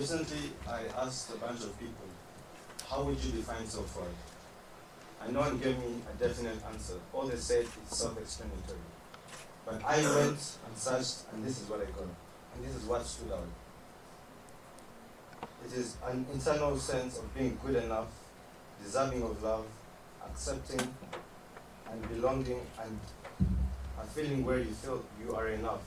Recently, I asked a bunch of people, how would you define self-worth? And no one gave me a definite answer. All they said it's self-explanatory. But I went and searched, and this is what I got. And this is what stood out. It is an internal sense of being good enough, deserving of love, accepting and belonging, and a feeling where you feel you are enough.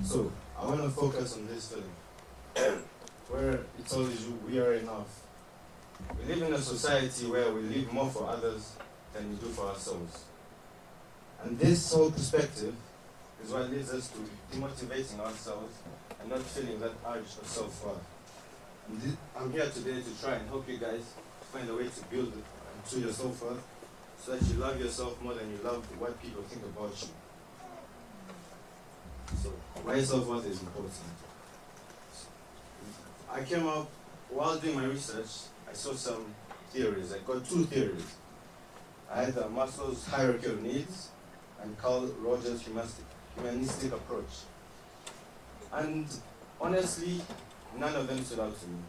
So, I want to focus on this feeling, where it tells you we are enough. We live in a society where we live more for others than we do for ourselves. And this whole perspective is what leads us to demotivating ourselves and not feeling that urge of self-worth. I'm here today to try and help you guys find a way to build to your self-worth so that you love yourself more than you love what people think about you. So, why self-worth is important. I came up, while doing my research, I saw some theories. I got two theories. I had the Maslow's hierarchy of needs and Carl Rogers' humanistic approach. And honestly, none of them stood out to me.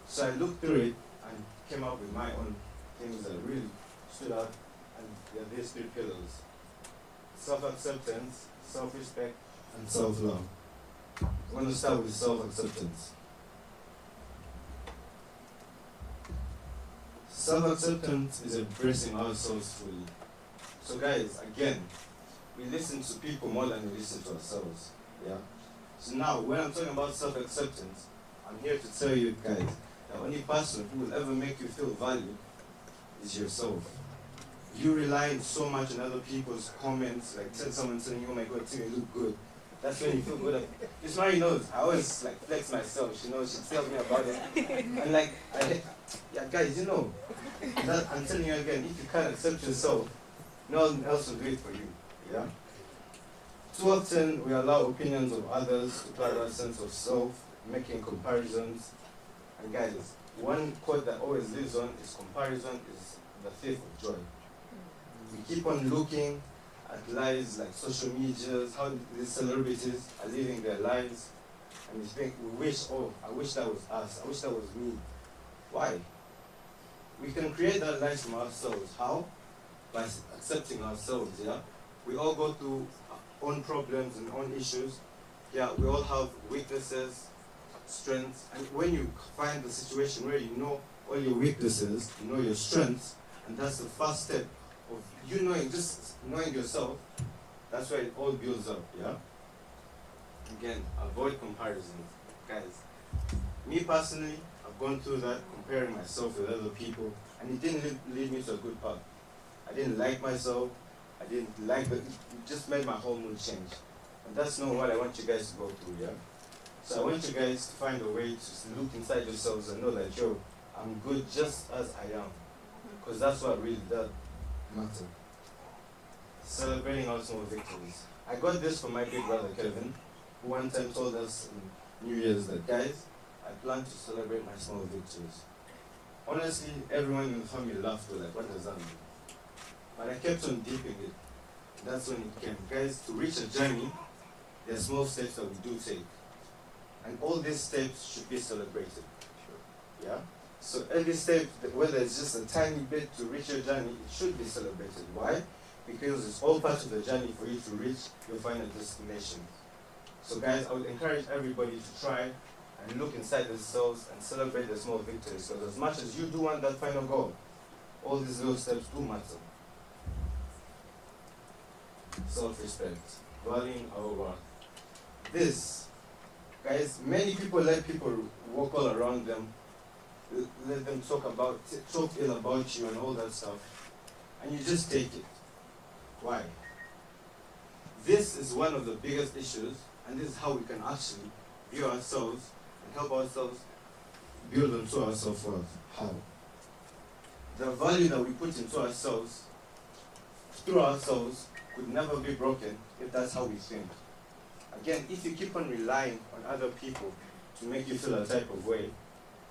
So I looked through it and came up with my own things that really stood out, and they're these three pillars: self-acceptance, self-respect, and self-love. I'm going to start with self-acceptance. Self-acceptance is embracing ourselves fully. So guys, again, we listen to people more than we listen to ourselves. Yeah. So now, when I'm talking about self-acceptance, I'm here to tell you guys, the only person who will ever make you feel valued is yourself. You rely so much on other people's comments, like someone telling you, oh my God, Tim, you look good. That's when you feel good. It's Mary knows. I always like flex myself, she knows, she tells me about it. And like, yeah, guys, you know, that, I'm telling you again, if you can't accept yourself, no one else will do it for you. Yeah? Too often we allow opinions of others to cloud our sense of self, making comparisons. And guys, one quote that always lives on is comparison is the thief of joy. We keep on looking at lives like social medias, how these celebrities are living their lives, and we think, we wish, oh, I wish that was us, I wish that was me. Why? We can create that life from ourselves. How? By accepting ourselves, yeah? We all go through our own problems and own issues. Yeah, we all have weaknesses, strengths, and when you find the situation where you know all your weaknesses, you know your strengths, and that's the first step of you knowing, just knowing yourself, that's where it all builds up, yeah? Again, avoid comparisons. Guys, me personally, I've gone through that, comparing myself with other people, and it didn't lead me to a good path. I didn't like myself, I didn't like it just made my whole mood change. And that's not what I want you guys to go through, yeah? So I want you guys to find a way to look inside yourselves and know that, yo, I'm good just as I am. Because that's what really does matter. Celebrating our small victories. I got this from my big brother Kevin, who one time told us in New Year's that, guys, I plan to celebrate my small victories. Honestly, everyone in the family laughed, like, what does that mean? But I kept on deeping it. That's when it came. Guys, to reach a journey, there are small steps that we do take. And all these steps should be celebrated. Yeah? So every step, whether it's just a tiny bit to reach your journey, it should be celebrated. Why? Because it's all part of the journey for you to reach your final destination. So guys, I would encourage everybody to try and look inside themselves and celebrate the small victories. Because as much as you do want that final goal, all these little steps do matter. Self-respect, valuing our worth. This, guys, many people let people walk all around them, let them talk ill about you and all that stuff, and you just take it. Why? This is one of the biggest issues, and this is how we can actually view ourselves and help ourselves build onto our self-worth. How? The value that we put into ourselves, through ourselves, could never be broken if that's how we think. Again, if you keep on relying on other people to make you feel a type of way,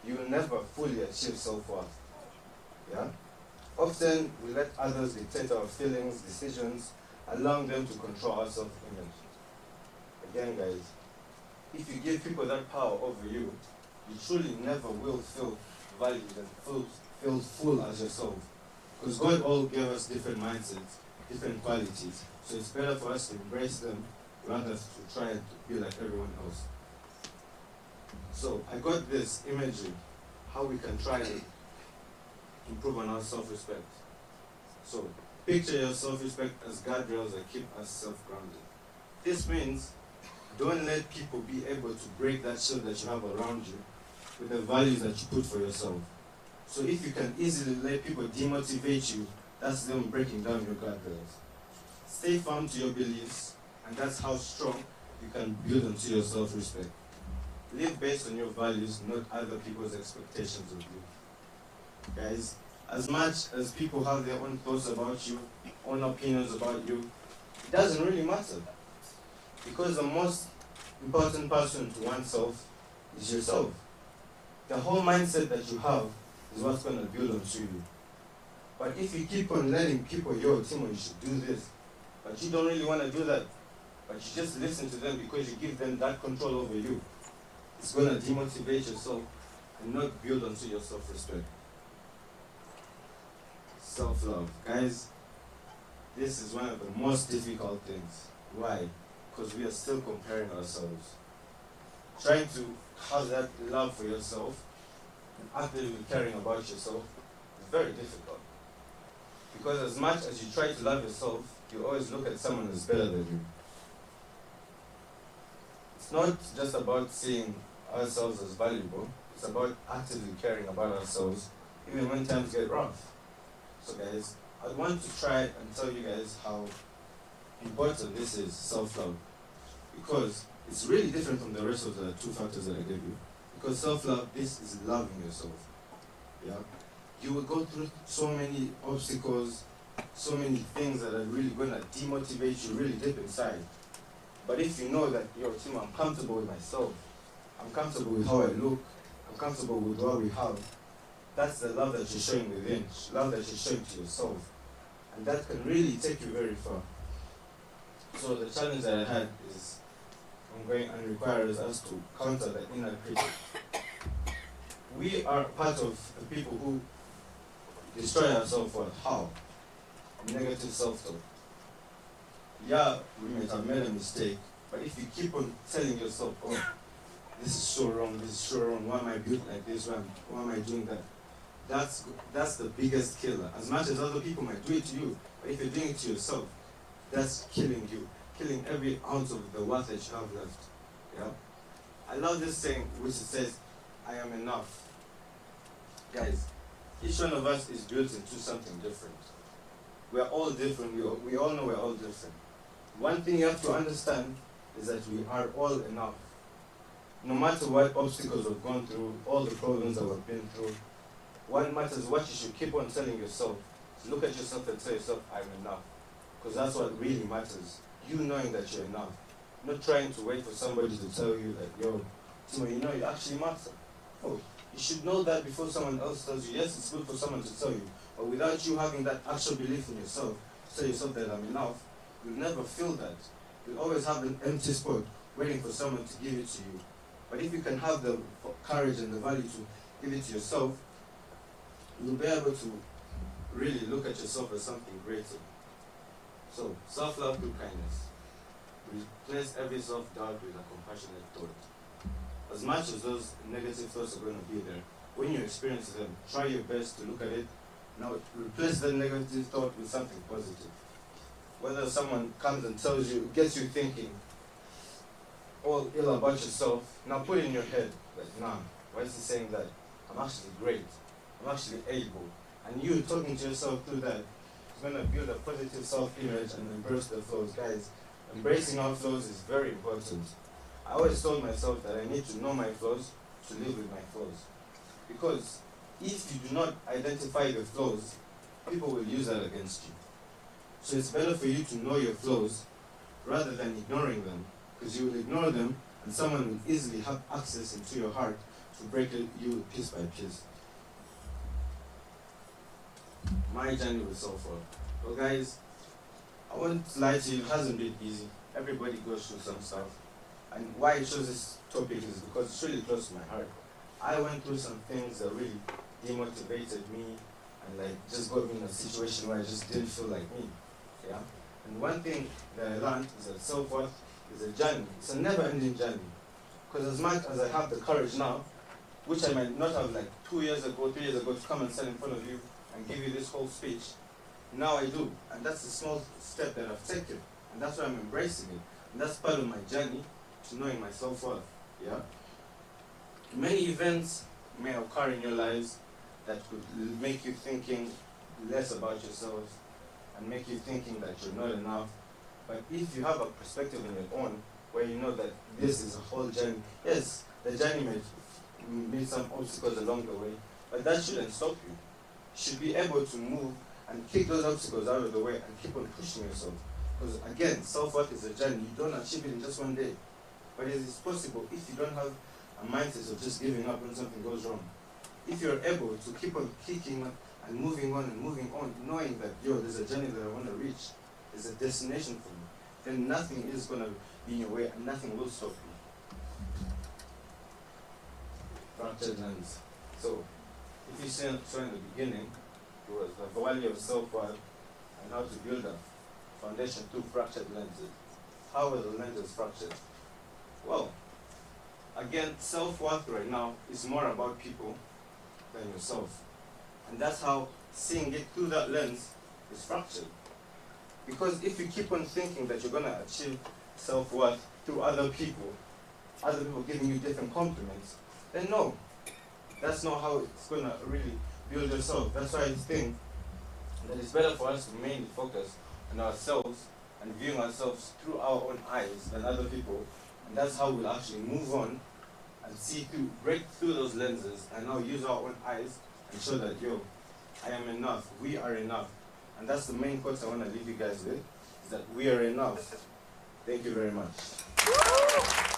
you will never fully achieve self-worth. Yeah? Often, we let others dictate our feelings, decisions, allowing them to control our self-image. Again, guys, if you give people that power over you, you truly never will feel valued and feel full as yourself. Because God all gave us different mindsets, different qualities. So it's better for us to embrace them rather than to try to be like everyone else. So I got this imagery, how we can try to improve on our self-respect. So picture your self-respect as guardrails that keep us self-grounded. This means don't let people be able to break that shield that you have around you with the values that you put for yourself. So if you can easily let people demotivate you, that's them breaking down your guardrails. Stay firm to your beliefs, and that's how strong you can build onto your self-respect. Live based on your values, not other people's expectations of you. Guys, as much as people have their own thoughts about you, own opinions about you, it doesn't really matter. Because the most important person to oneself is yourself. The whole mindset that you have is what's going to build onto you. But if you keep on letting people, yo, Timo, you should do this, but you don't really want to do that, but you just listen to them because you give them that control over you, it's going to demotivate yourself and not build onto your self-respect. Self-love. Guys, this is one of the most difficult things. Why? Because we are still comparing ourselves. Trying to have that love for yourself and actively caring about yourself is very difficult. Because as much as you try to love yourself, you always look at someone who's better than you. It's not just about seeing ourselves as valuable, it's about actively caring about ourselves, even when times get rough. So guys, I want to try and tell you guys how important this is, self-love. Because it's really different from the rest of the two factors that I gave you. Because self-love, this is loving yourself. Yeah? You will go through so many obstacles, so many things that are really going to demotivate you really deep inside. But if you know that, yo, Tim, I'm comfortable with myself, I'm comfortable with how I look, I'm comfortable with what we have, that's the love that you're showing within, love that you're showing to yourself. And that can really take you very far. So the challenge that I had is ongoing and requires us to counter the inner critic. We are part of the people who destroy ourselves for how? Negative self-talk. Yeah, we might have made a mistake, but if you keep on telling yourself, oh, this is so wrong, this is so wrong, why am I built like this, why am I doing that? That's the biggest killer. As much as other people might do it to you, but if you're doing it to yourself, that's killing you, killing every ounce of the worth that you have left. Yeah? I love this saying which says, I am enough. Guys, each one of us is built into something different. We are all different, we all know we're all different. One thing you have to understand is that we are all enough. No matter what obstacles we've gone through, all the problems that we've been through, what matters, what you should keep on telling yourself, is look at yourself and tell yourself, I'm enough. Because that's what really matters. You knowing that you're enough. Not trying to wait for somebody to tell you that, yo, Timo, you know you actually matter. Oh, you should know that before someone else tells you. Yes, it's good for someone to tell you, but without you having that actual belief in yourself, tell yourself that I'm enough, you'll never feel that. You'll always have an empty spot waiting for someone to give it to you. But if you can have the courage and the value to give it to yourself, you'll be able to really look at yourself as something greater. So, self-love through kindness. Replace every self-doubt with a compassionate thought. As much as those negative thoughts are going to be there, when you experience them, try your best to look at it. Now, replace that negative thought with something positive. Whether someone comes and tells you, gets you thinking all ill about yourself, now put in your head, like, nah, why is he saying that? I'm actually great. I'm actually able. And you talking to yourself through that is going to build a positive self-image and embrace the flaws. Guys, embracing our flaws is very important. I always told myself that I need to know my flaws to live with my flaws. Because if you do not identify the flaws, people will use that against you. So it's better for you to know your flaws rather than ignoring them. Because you will ignore them and someone will easily have access into your heart to break you piece by piece. My journey with self-love. Well guys, I won't lie to you, it hasn't been easy. Everybody goes through some stuff. And why I chose this topic is because it's really close to my heart. I went through some things that really demotivated me and like just got me in a situation where I just didn't feel like me. Yeah? And one thing that I learned is that self-worth is a journey. It's a never-ending journey. Because as much as I have the courage now, which I might not have like 2 years ago, 3 years ago, to come and stand in front of you and give you this whole speech, now I do. And that's a small step that I've taken. And that's why I'm embracing it. And that's part of my journey to knowing my self-worth. Yeah? Many events may occur in your lives that could make you thinking less about yourselves and make you thinking that you're not enough. But if you have a perspective on your own, where you know that this is a whole journey, yes, the journey may meet some obstacles along the way, but that shouldn't stop you. You should be able to move and kick those obstacles out of the way and keep on pushing yourself. Because again, self-worth is a journey. You don't achieve it in just one day. But it is possible if you don't have a mindset of just giving up when something goes wrong. If you're able to keep on kicking and moving on, knowing that, there's a journey that I want to reach, there's a destination for me, then nothing is going to be in your way and nothing will stop you. Fractured lens. So, if you saw in the beginning, it was the value of self-worth and how to build a foundation through fractured lenses. How are the lenses fractured? Well, again, self-worth right now is more about people than yourself. And that's how seeing it through that lens is fractured. Because if you keep on thinking that you're going to achieve self-worth through other people giving you different compliments, then no, that's not how it's going to really build yourself. That's why I think that it's better for us to mainly focus on ourselves and viewing ourselves through our own eyes than other people. And that's how we'll actually move on and break through those lenses and now use our own eyes and show that, I am enough, we are enough. And that's the main quote I want to leave you guys with, is that we are enough. Thank you very much.